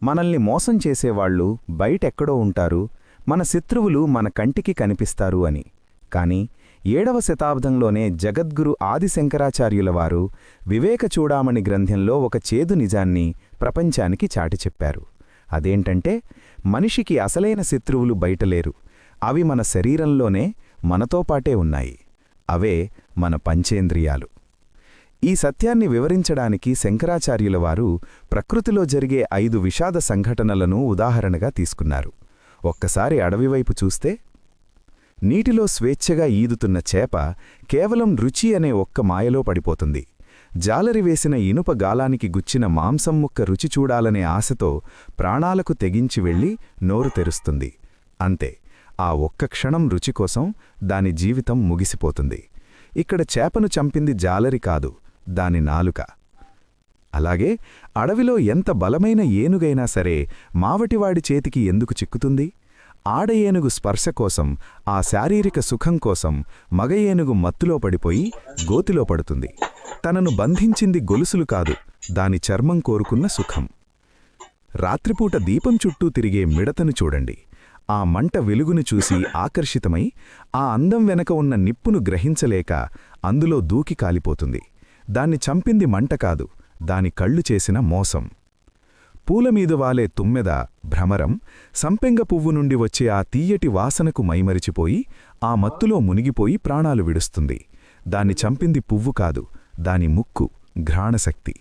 మనల్ని మోసం చేసేవాళ్లు బయటెక్కడో ఉంటారు, మన శత్రువులు మన కంటికి కనిపిస్తారు అని. కాని 7వ శతాబ్దంలోనే జగద్గురు ఆదిశంకరాచార్యులవారు వివేకచూడామణి గ్రంథంలో ఒక చేదు నిజాన్ని ప్రపంచానికి చాటి చెప్పారు. అదేంటంటే, మనిషికి అసలైన శత్రువులు బయటలేరు, అవి మన శరీరంలోనే మనతో పాటే ఉన్నాయి. అవే మన పంచేంద్రియాలు. ఈ సత్యాన్ని వివరించడానికి శంకరాచార్యులవారు ప్రకృతిలో జరిగే 5 విషాద సంఘటనలను ఉదాహరణగా తీసుకున్నారు. ఒక్కసారి అడవివైపు చూస్తే, నీటిలో స్వేచ్ఛగా ఈదుతున్న చేప కేవలం రుచి అనే ఒక్క మాయలో పడిపోతుంది. జాలరివేసిన ఇనుప గాలానికి గుచ్చిన మాంసం ముక్క రుచి చూడాలనే ఆశతో ప్రాణాలకు తెగించి వెళ్లి నోరు తెరుస్తుంది. అంతే, ఆ ఒక్క క్షణం రుచి కోసం దాని జీవితం ముగిసిపోతుంది. ఇక్కడ చేపను చంపింది జాలరి కాదు, దాని నాలుక. అలాగే అడవిలో ఎంత బలమైన ఏనుగైనా సరే మావటివాడి చేతికి ఎందుకు చిక్కుతుంది? ఆడ ఏనుగు స్పర్శ కోసం, ఆ శారీరక సుఖం కోసం మగ ఏనుగు మత్తులో పడిపోయి గోతిలో పడుతుంది. తనను బంధించింది గొలుసులు కాదు, దాని చర్మం కోరుకున్న సుఖం. రాత్రిపూట దీపం చుట్టూ తిరిగే మిడతను చూడండి. ఆ మంట వెలుగును చూసి ఆకర్షితమై ఆ అందం వెనక ఉన్న నిప్పును గ్రహించలేక అందులో దూకి కాలిపోతుంది. దాన్ని చంపింది మంట కాదు, దాని కళ్ళు చేసిన మోసం. పూలమీద వాలే తుమ్మెద, భ్రమరం, సంపెంగ పువ్వు నుండి వచ్చే ఆ తీయటి వాసనకు మైమరిచిపోయి ఆ మత్తులో మునిగిపోయి ప్రాణాలు విడుస్తుంది. దాన్ని చంపింది పువ్వు కాదు, దాని ముక్కు, ఘ్రాణశక్తి.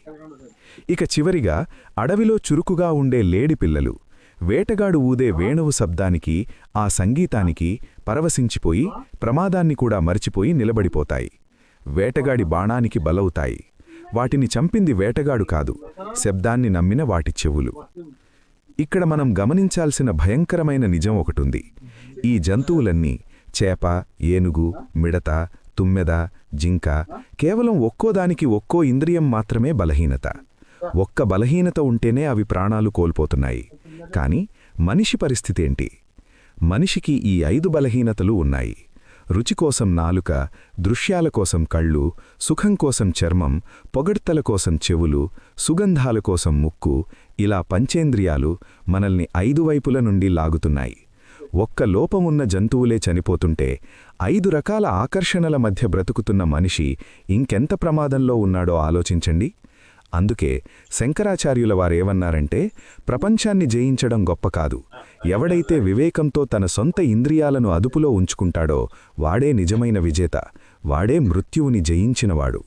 ఇక చివరిగా అడవిలో చురుకుగా ఉండే లేడిపిల్లలు, వేటగాడు ఊదే వేణువు శబ్దానికి, ఆ సంగీతానికి పరవశించిపోయి ప్రమాదాన్ని కూడా మరిచిపోయి నిలబడిపోతాయి. వేటగాడి బాణానికి బలవుతాయి. వాటిని చంపింది వేటగాడు కాదు, శబ్దాన్ని నమ్మిన వాటి చెవులు. ఇక్కడ మనం గమనించాల్సిన భయంకరమైన నిజం ఒకటుంది. ఈ జంతువులన్నీ, చేప, ఏనుగు, మిడత, తుమ్మెద, జింక, కేవలం ఒక్కోదానికి ఒక్కో ఇంద్రియం మాత్రమే బలహీనత. ఒక్క బలహీనత ఉంటేనే అవి ప్రాణాలు కోల్పోతున్నాయి. కాని మనిషి పరిస్థితేంటి? మనిషికి ఈ 5 బలహీనతలు ఉన్నాయి. రుచి కోసం నాలుక, దృశ్యాల కోసం కళ్ళు, సుఖం కోసం చర్మం, పొగడ్తల కోసం చెవులు, సుగంధాల కోసం ముక్కు, ఇలా పంచేంద్రియాలు మనల్ని 5 వైపుల నుండి లాగుతున్నాయి. ఒక్క లోపమున్న జంతువులే చనిపోతుంటే 5 రకాల ఆకర్షణల మధ్య బ్రతుకుతున్న మనిషి ఇంకెంత ప్రమాదంలో ఉన్నాడో ఆలోచించండి. అందుకే శంకరాచార్యుల వారేమన్నారంటే, ప్రపంచాన్ని జయించడం గొప్ప కాదు, ఎవడైతే వివేకంతో తన సొంత ఇంద్రియాలను అదుపులో ఉంచుకుంటాడో వాడే నిజమైన విజేత, వాడే మృత్యువుని జయించినవాడు.